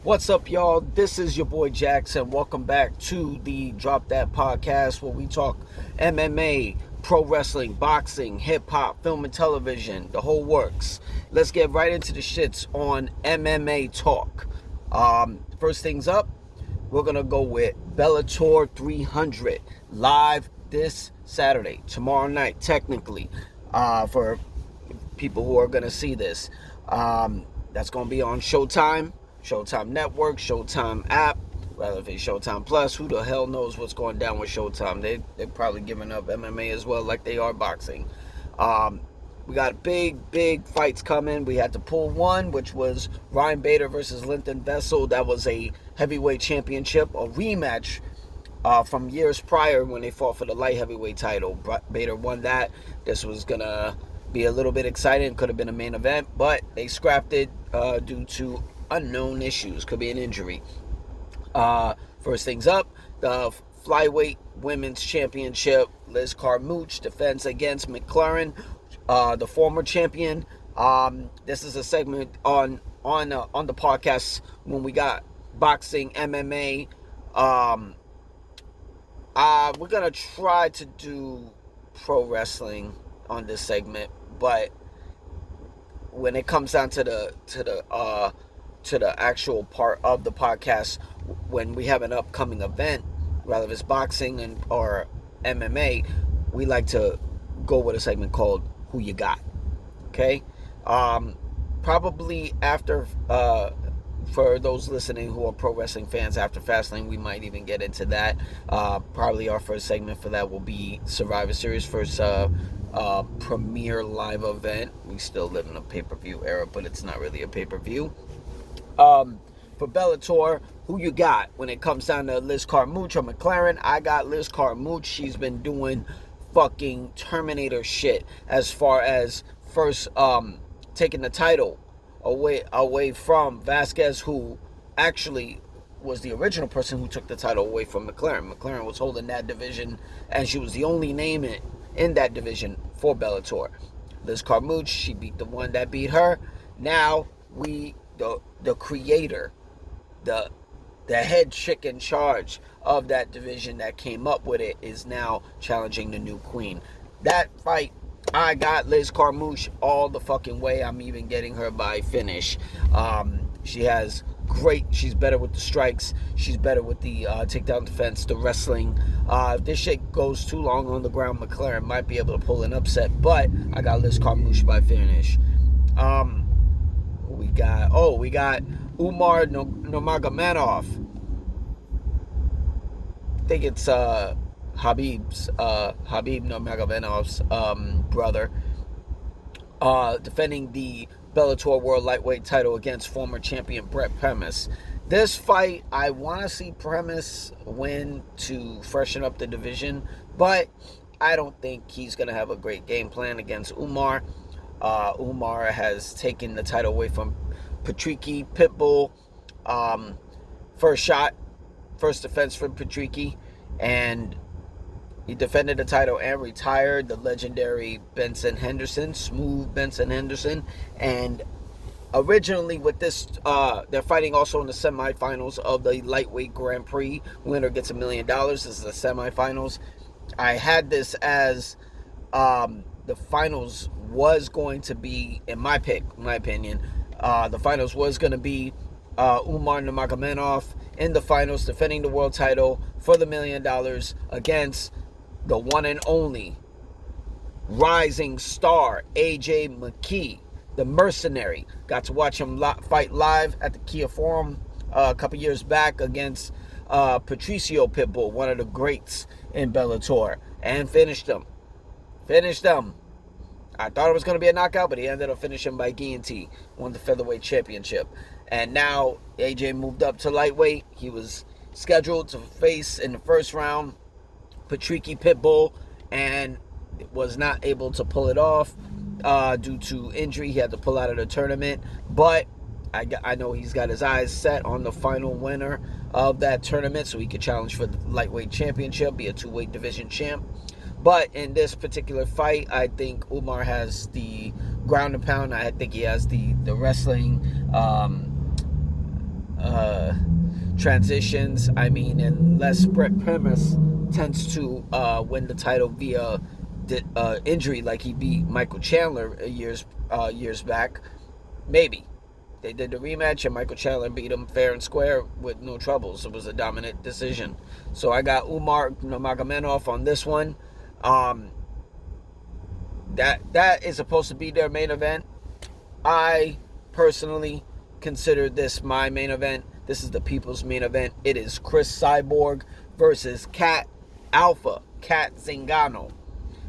What's up, y'all? This is your boy Jackson. Welcome back to the Drop That podcast where we talk MMA, pro wrestling, boxing, hip hop, film and television, the whole works. Let's get right into the shits on MMA talk. First things up, we're going to go with Bellator 300 live this Saturday, tomorrow night, technically, for people who are going to see this. That's going to be on Showtime Network, Showtime app, rather if it's Showtime Plus. Who the hell knows what's going down with Showtime? They're probably giving up MMA as well, like they are boxing. We got big fights coming. We had to pull one, which was Ryan Bader versus Linton Vessel. That was a heavyweight championship, a rematch from years prior when they fought for the light heavyweight title. Bader won that. This was gonna be a little bit exciting. Could have been a main event, but they scrapped it due to unknown issues. Could be an injury. First things up, the flyweight women's championship. Liz Carmouche defends against McLaren, the former champion. This is a segment on the podcast when we got boxing, MMA. We're gonna try to do pro wrestling on this segment, but when it comes down to the actual part of the podcast, when we have an upcoming event, rather if it's boxing or MMA, we like to go with a segment called Who You Got. Okay? Probably after, for those listening who are pro wrestling fans, after Fastlane, we might even get into that. Probably our first segment for that will be Survivor Series, first premier live event. We still live in a pay-per-view era, but it's not really a pay-per-view. For Bellator, who you got when it comes down to Liz Carmouche or McLaren? I got Liz Carmouche. She's been doing fucking Terminator shit as far as first taking the title away from Vasquez, who actually was the original person who took the title away from McLaren. McLaren was holding that division, and she was the only name in that division for Bellator. Liz Carmouche, she beat the one that beat her. Now the creator, the head chick in charge of that division that came up with it, is now challenging the new queen. That fight, I got Liz Carmouche all the fucking way. I'm even getting her by finish. She's better with the strikes. She's better with the takedown defense, the wrestling. If this shit goes too long on the ground, McLaren might be able to pull an upset, but I got Liz Carmouche by finish. We got Umar Nurmagomedov. I think it's Habib Nurmagomedov's brother, defending the Bellator World Lightweight title against former champion Brett Premis. This fight, I want to see Premis win to freshen up the division, but I don't think he's going to have a great game plan against Umar. Umar has taken the title away from Patricky Pitbull. First defense for Patricky, and he defended the title and retired the legendary Smooth Benson Henderson. And originally with this, they're fighting also in the semifinals of the lightweight Grand Prix. Winner gets $1 million. This is the semifinals. I had this as the finals was going to be, in my opinion, the finals was going to be Umar Nurmagomedov in the finals, defending the world title for the $1 million against the one and only rising star AJ McKee, the mercenary. Got to watch him fight live at the Kia Forum a couple years back against Patricio Pitbull, one of the greats in Bellator, and finished him. I thought it was going to be a knockout, but he ended up finishing by guillotine, won the featherweight championship. And now AJ moved up to lightweight. He was scheduled to face in the first round Patricky Pitbull and was not able to pull it off due to injury. He had to pull out of the tournament, but I know he's got his eyes set on the final winner of that tournament, so he could challenge for the lightweight championship, be a two-weight division champ. But in this particular fight, I think Umar has the ground and pound. I think he has the wrestling transitions. I mean, unless Brett Primus tends to win the title via injury, like he beat Michael Chandler years back, maybe. They did the rematch and Michael Chandler beat him fair and square with no troubles. It was a dominant decision. So I got Umar Nurmagomedov on this one. That is supposed to be their main event. I personally consider this my main event. This is the people's main event. It is Chris Cyborg versus Cat Zingano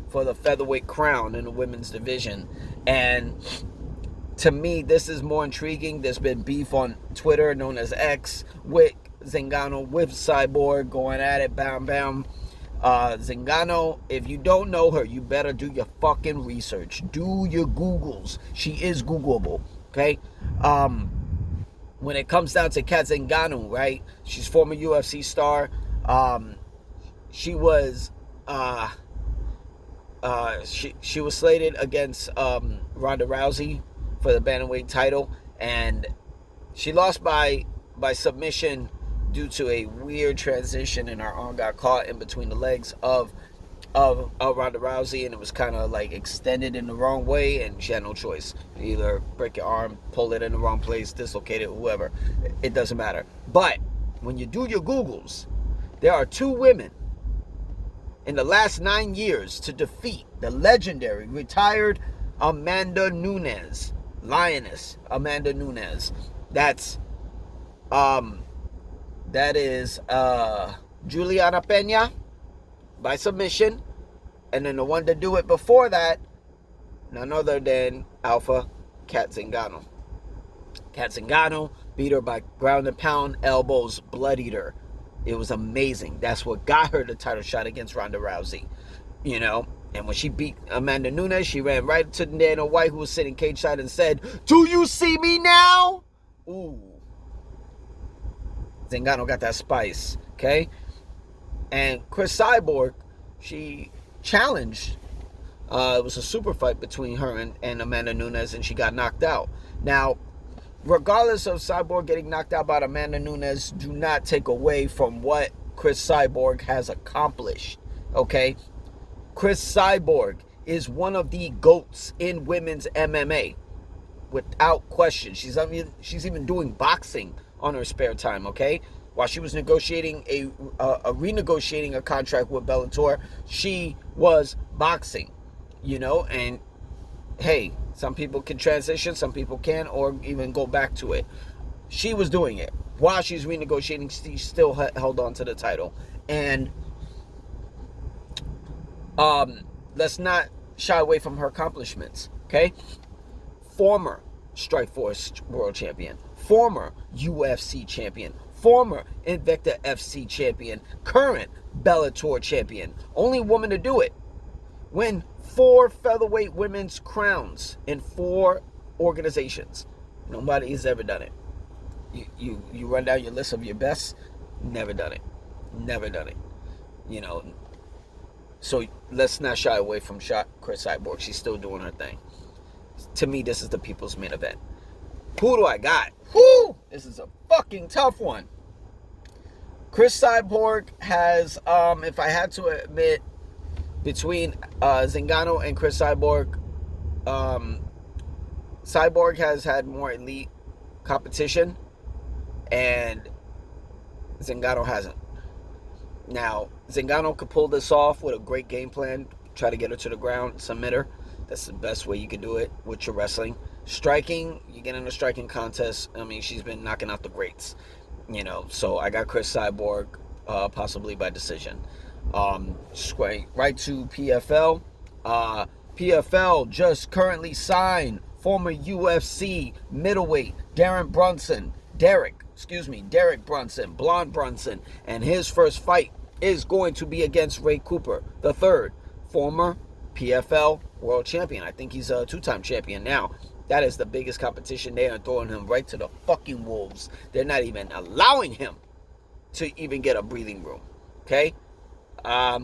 for the featherweight crown in the women's division. And to me, this is more intriguing. There's been beef on Twitter, known as X, with Zingano, with Cyborg, going at it, bam, bam. Zingano, if you don't know her, you better do your fucking research. Do your Googles. She is Googleable, okay? When it comes down to Cat Zingano, right? She's former UFC star. She was she was slated against Ronda Rousey for the bantamweight title, and she lost by submission due to a weird transition, and her arm got caught in between the legs of Ronda Rousey, and it was kind of like extended in the wrong way, and she had no choice. Either break your arm, pull it in the wrong place, dislocate it, whoever. It doesn't matter. But when you do your Googles, there are 2 women in the last 9 years to defeat the legendary retired Amanda Nunes, Lioness Amanda Nunes. That is Juliana Pena by submission, and then the one to do it before that, none other than Alpha Cat Zingano. Cat Zingano beat her by ground and pound, elbows, blood eater. It was amazing. That's what got her the title shot against Ronda Rousey, you know. And when she beat Amanda Nunes, she ran right to Dana White, who was sitting cage side, and said, "Do you see me now?" Ooh. Zingano got that spice, okay? And Chris Cyborg, she challenged. It was a super fight between her and Amanda Nunes, and she got knocked out. Now, regardless of Cyborg getting knocked out by Amanda Nunes, do not take away from what Chris Cyborg has accomplished, okay? Chris Cyborg is one of the GOATs in women's MMA, without question. She's even doing boxing on her spare time, okay? While she was negotiating renegotiating a contract with Bellator, she was boxing, you know. And hey, some people can transition, some people can, or even go back to it. She was doing it while she's renegotiating. She still held on to the title. And let's not shy away from her accomplishments, okay? Former Strikeforce World Champion, former UFC Champion, former Invicta FC Champion, current Bellator Champion. Only woman to do it. Win 4 featherweight women's crowns in 4 organizations. Nobody has ever done it. You run down your list of your best, never done it. Never done it. You know, so let's not shy away from Chris Cyborg. She's still doing her thing. To me, this is the people's main event. Who do I got? Whoo! This is a fucking tough one. Chris Cyborg has, if I had to admit, between Zingano and Chris Cyborg, Cyborg has had more elite competition, and Zingano hasn't. Now, Zingano could pull this off with a great game plan, try to get her to the ground, submit her. That's the best way you can do it with your wrestling. Striking, you get in a striking contest. I mean, she's been knocking out the greats, you know. So I got Chris Cyborg, possibly by decision. Right to PFL. PFL just currently signed former UFC middleweight Derek Brunson, Blonde Brunson, and his first fight is going to be against Ray Cooper the third, former PFL world champion. I think he's a 2-time champion now. That is the biggest competition. They are throwing him right to the fucking wolves. They're not even allowing him to even get a breathing room. Okay? I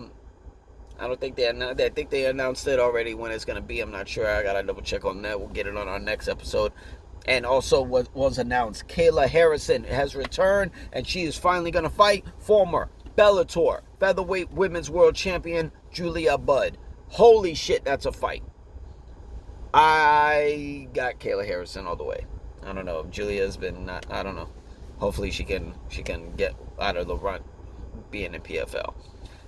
don't think they announced. I think they announced it already when it's going to be. I'm not sure. I got to double check on that. We'll get it on our next episode. And also what was announced, Kayla Harrison has returned, and she is finally going to fight former Bellator featherweight women's world champion Julia Budd. Holy shit, that's a fight. I got Kayla Harrison all the way. I don't know if Julia's been I don't know. Hopefully she can get out of the run being in PFL.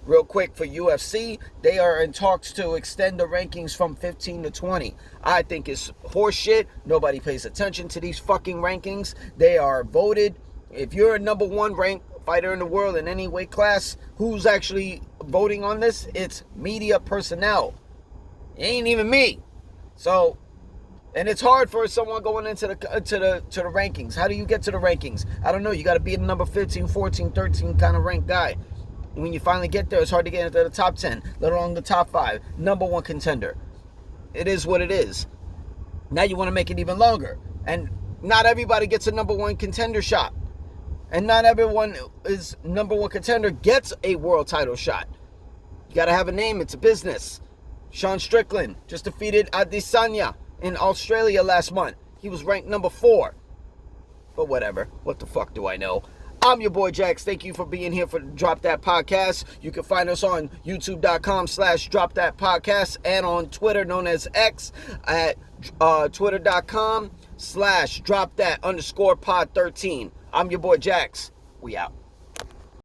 Real quick for UFC, they are in talks to extend the rankings from 15 to 20. I think it's horseshit. Nobody pays attention to these fucking rankings. They are voted. If you're a number one ranked fighter in the world in any weight class, who's actually voting on this? It's media personnel. It ain't even me. So, and it's hard for someone going into the rankings. How do you get to the rankings? I don't know. You got to be in the number 15, 14, 13 kind of ranked guy. When you finally get there, it's hard to get into the top 10, let alone the top 5. Number one contender. It is what it is. Now you want to make it even longer. And not everybody gets a number one contender shot. And not everyone is number one contender gets a world title shot. You got to have a name. It's a business. Sean Strickland just defeated Adesanya in Australia last month. He was ranked number 4. But whatever. What the fuck do I know? I'm your boy Jax. Thank you for being here for Drop That Podcast. You can find us on youtube.com/Drop That Podcast and on Twitter, known as X, at twitter.com/Drop That_pod13. I'm your boy Jax. We out.